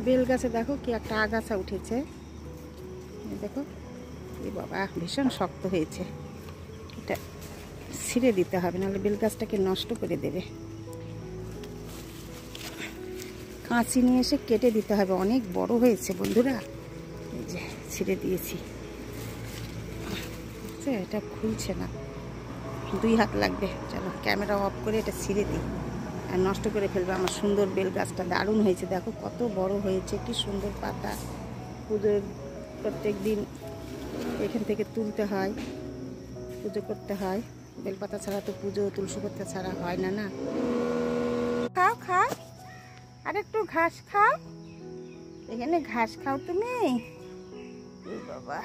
Bell গাছে দেখো কি একটা আগাছা উঠেছে, দেখো এই বাবা ভীষণ শক্ত হয়েছে। এটা ছিঁড়ে দিতে হবে, নাহলে বেল গাছটাকে নষ্ট করে দেবে। কাঁচি নিয়ে এসে কেটে দিতে হবে, অনেক বড় হয়েছে বন্ধুরা। এই যে ছিঁড়ে দিয়েছি, এটা খুলছে না, 2 হাত লাগবে। চলো ক্যামেরা অফ করে এটা ছিঁড়ে দিই, আর নষ্ট করে ফেলবে আমার সুন্দর বেল গাছটা। দারুণ হয়েছে, দেখো কত বড় হয়েছে, কি সুন্দর পাতা। পুজোর প্রত্যেক দিন এখান থেকে তুলতে হয়, পুজো করতে হয়। বেলপাতা ছাড়া তো পুজো, তুলসী পাতা ছাড়া হয় না। না খাও খাও, আর একটু ঘাস খাও, এখানে ঘাস খাও তুমি। বাবা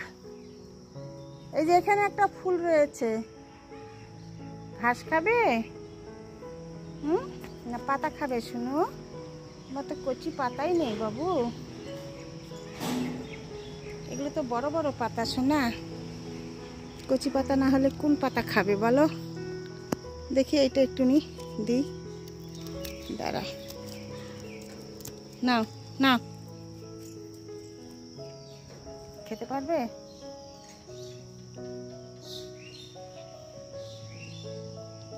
এই যে এখানে একটা ফুল রয়েছে, ঘাস খাবে না পাতা খাবে? শুনো, আমার তো কচি পাতাই নেই বাবু, এগুলো তো বড় বড় পাতা। শোনা, কচি পাতা না হলে কোন পাতা খাবে বলো দেখি? এইটা একটু দিই, দাঁড়া, নাও নাও, খেতে পারবে?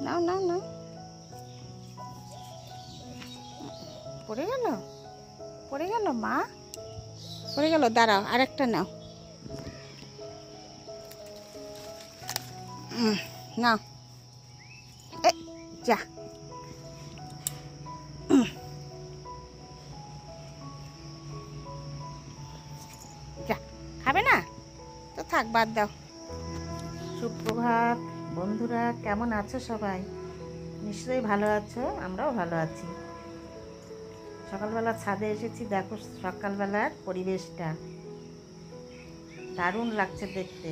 নাও নাও নাও, পড়ে গেল পড়ে গেল মা, পড়ে গেল। দাঁড়াও, আরেকটা নাও, নাও, যা। যা, খাবে না তো থাক, বাদ দাও। সুপ্রভাত বন্ধুরা, কেমন আছো সবাই? নিশ্চয়ই ভালো আছো, আমরাও ভালো আছি। সকালবেলা ছাদে এসেছি, দেখো সকালবেলার পরিবেশটা দারুণ লাগছে দেখতে।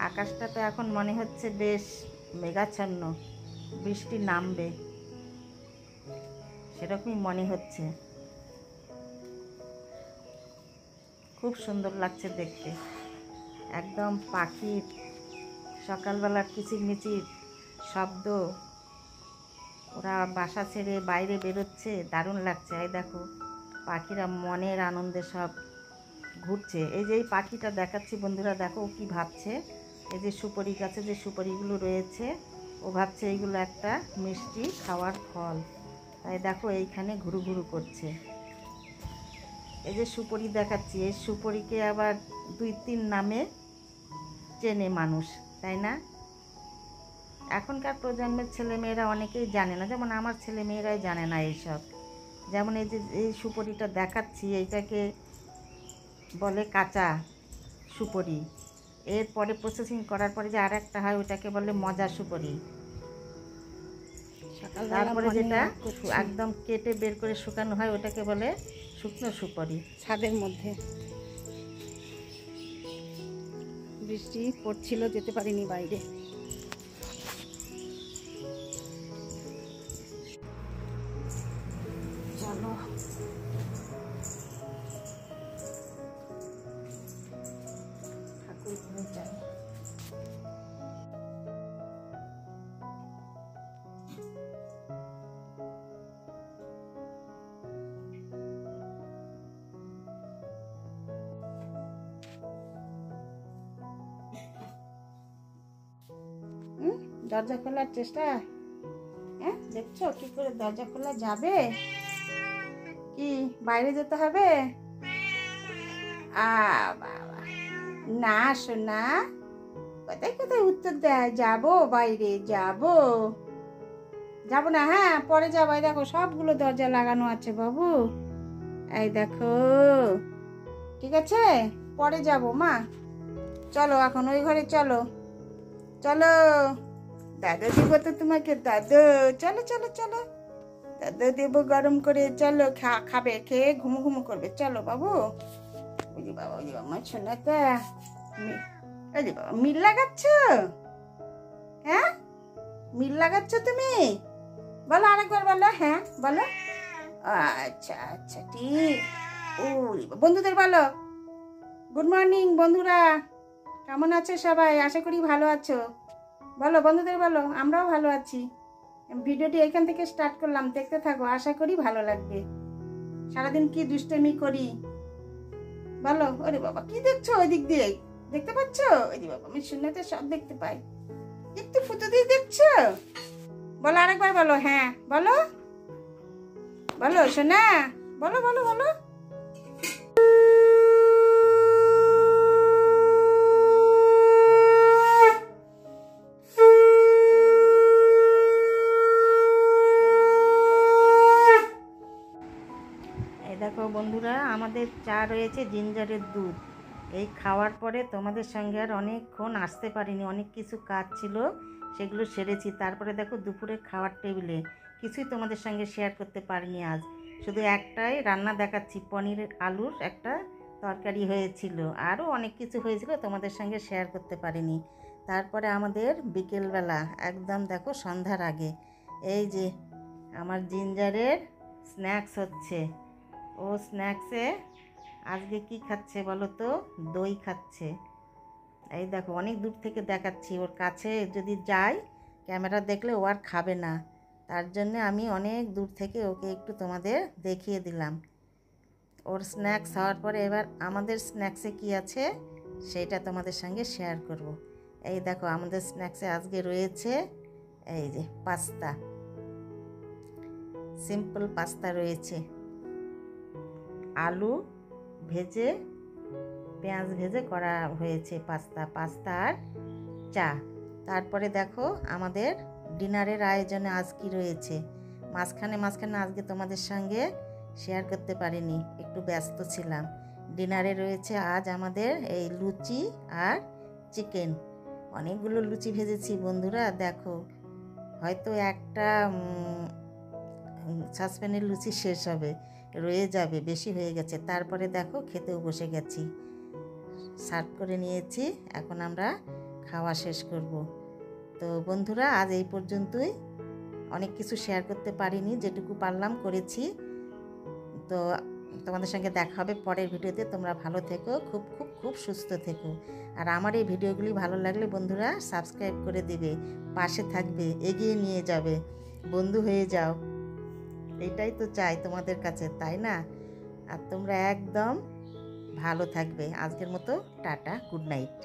আকাশটা তো এখন মনে হচ্ছে বেশ মেঘাচ্ছন্ন, বৃষ্টি নামবে সেরকমই মনে হচ্ছে। খুব সুন্দর লাগছে দেখতে, একদম পাখির সকালবেলার কিচিরমিচির শব্দ, ওরা বাসা ছেড়ে বাইরে বেরোচ্ছে, দারুণ লাগছে। এই দেখো পাখিরা মনের আনন্দে সব ঘুরছে। এই যে এই পাখিটা দেখাচ্ছি বন্ধুরা, দেখো ও কি ভাবছে। এই যে সুপারি গাছে যে সুপারিগুলো রয়েছে, ও ভাবছে এইগুলো একটা মিষ্টি খাওয়ার ফল, তাই দেখো এইখানে ঘুরু ঘুরু করছে। এই যে সুপারি দেখাচ্ছি, এই সুপারিকে আবার 2-3 নামে চেনে মানুষ, তাই না? এখনকার প্রজন্মের ছেলেমেয়েরা অনেকেই জানে না, যেমন আমার ছেলেমেয়েরাই জানে না এইসব। যেমন এই যে এই সুপারিটা দেখাচ্ছি, এইটাকে বলে কাঁচা সুপারি। এরপরে প্রসেসিং করার পরে যে আর একটা হয়, ওটাকে বলে মজা সুপারি। তারপরে যেটা একদম কেটে বের করে শুকানো হয়, ওটাকে বলে শুকনো সুপারি। ছাদের মধ্যে বৃষ্টি পড়ছিল, যেতে পারিনি বাইরে। চলো ঠাকুর ঘরে যাই। দরজা খোলার চেষ্টা, হ্যাঁ দেখছো কি করে দরজা খোলা যাবে? কি বাইরে যেতে হবে? বাবা না শোনা, কোথায় কোথায় উত্তর দেয়, যাবো বাইরে, যাবো না, হ্যাঁ পরে যাবো। এই দেখো সবগুলো দরজা লাগানো আছে বাবু, এই দেখো, ঠিক আছে পরে যাব মা। চলো এখন ওই ঘরে চলো, চলো দাদা দিব তো তোমাকে, দাদু চলো চলো চলো, দাদু দেব গরম করে, চলো খাবে, খেয়ে ঘুমু ঘুমু করবে। চলো বাবু। ওই যে বাবা, ওই যে আমার ছোনাটা, ওই যে বাবা মিল লাগাচ্ছ, হ্যাঁ মিল লাগাচ্ছ তুমি? বলো আরেকবার বলো, হ্যাঁ বলো। আচ্ছা আচ্ছা ঠিক। ও বন্ধুদের বলো গুড মর্নিং বন্ধুরা, কেমন আছো সবাই? আশা করি ভালো আছো। বলো বন্ধুদের বলো, আমরাও ভালো আছি। ভিডিওটি এখান থেকে স্টার্ট করলাম, দেখতে থাকো, আশা করি ভালো লাগবে। সারাদিন কি দুষ্টামি করি বলো? ওরে বাবা, কি দেখছো ওই দিক দিয়ে? দেখতে পাচ্ছ? ওই যে বাবা, আমি শূন্যতে সব দেখতে পাই। একটু ফুটো দিয়ে দেখছো? বলো আরেকবার, বলো। হ্যাঁ বলো, বলো সোনা, বলো বলো বলো। এই দেখো বন্ধুরা, আমাদের চা রয়েছে জিঞ্জারের দুধ। এই খাওয়ার পরে তোমাদের সঙ্গে আর অনেকক্ষণ আসতে পারিনি, অনেক কিছু কাজ ছিল, সেগুলো সেরেছি। তারপরে দেখো দুপুরে খাওয়ার টেবিলে কিছুই তোমাদের সঙ্গে শেয়ার করতে পারিনি আজ। শুধু একটাই রান্না দেখাচ্ছি, পনিরের আলুর একটা তরকারি হয়েছিল, আরও অনেক কিছু হয়েছিল, তোমাদের সঙ্গে শেয়ার করতে পারিনি। তারপরে আমাদের বিকেলবেলা একদম দেখো সন্ধ্যার আগে এই যে আমার জিঞ্জারের স্ন্যাক্স হচ্ছে। ও স্ন্যাক্সে আজকে কি খাচ্ছে বলো তো? দই খাচ্ছে। এই দেখো, অনেক দূর থেকে দেখাচ্ছি, ওর কাছে যদি যাই ক্যামেরা দেখলে ও আর খাবে না, তার জন্য আমি অনেক দূর থেকে ওকে একটু তোমাদের দেখিয়ে দিলাম। ওর স্ন্যাক্স হওয়ার পরে এবার আমাদের স্ন্যাক্সে কি আছে সেটা তোমাদের সঙ্গে শেয়ার করব। এই দেখো, আমাদের স্ন্যাক্সে আজকে রয়েছে এই যে পাস্তা, সিম্পল পাস্তা রয়েছে, আলু ভেজে পেঁয়াজ ভেজে করা হয়েছে পাস্তা আর চা। তারপরে দেখো আমাদের ডিনারের আয়োজনে আজ কি রয়েছে। মাঝখানে আজকে তোমাদের সঙ্গে শেয়ার করতে পারিনি, একটু ব্যস্ত ছিলাম। ডিনারে রয়েছে আজ আমাদের এই লুচি আর চিকেন। অনেকগুলো লুচি ভেজেছি বন্ধুরা, দেখো হয়তো একটা সসপ্যানের লুচি শেষ হবে, রয়ে যাবে, বেশি হয়ে গেছে। তারপরে দেখো খেতেও বসে গেছি, সার্ভ করে নিয়েছি, এখন আমরা খাওয়া শেষ করব। তো বন্ধুরা, আজ এই পর্যন্তই, অনেক কিছু শেয়ার করতে পারিনি, যেটুকু পারলাম করেছি। তো তোমাদের সঙ্গে দেখা হবে পরের ভিডিওতে। তোমরা ভালো থেকো, খুব খুব খুব সুস্থ থেকো। আর আমার এই ভিডিওগুলি ভালো লাগলে বন্ধুরা সাবস্ক্রাইব করে দিবে, পাশে থাকবে, এগিয়ে নিয়ে যাবে, বন্ধু হয়ে যাও, এটাই তো চাই তোমাদের কাছে, তাই না? আর তোমরা একদম ভালো থাকবে। আজকের মতো টাটা, গুড নাইট।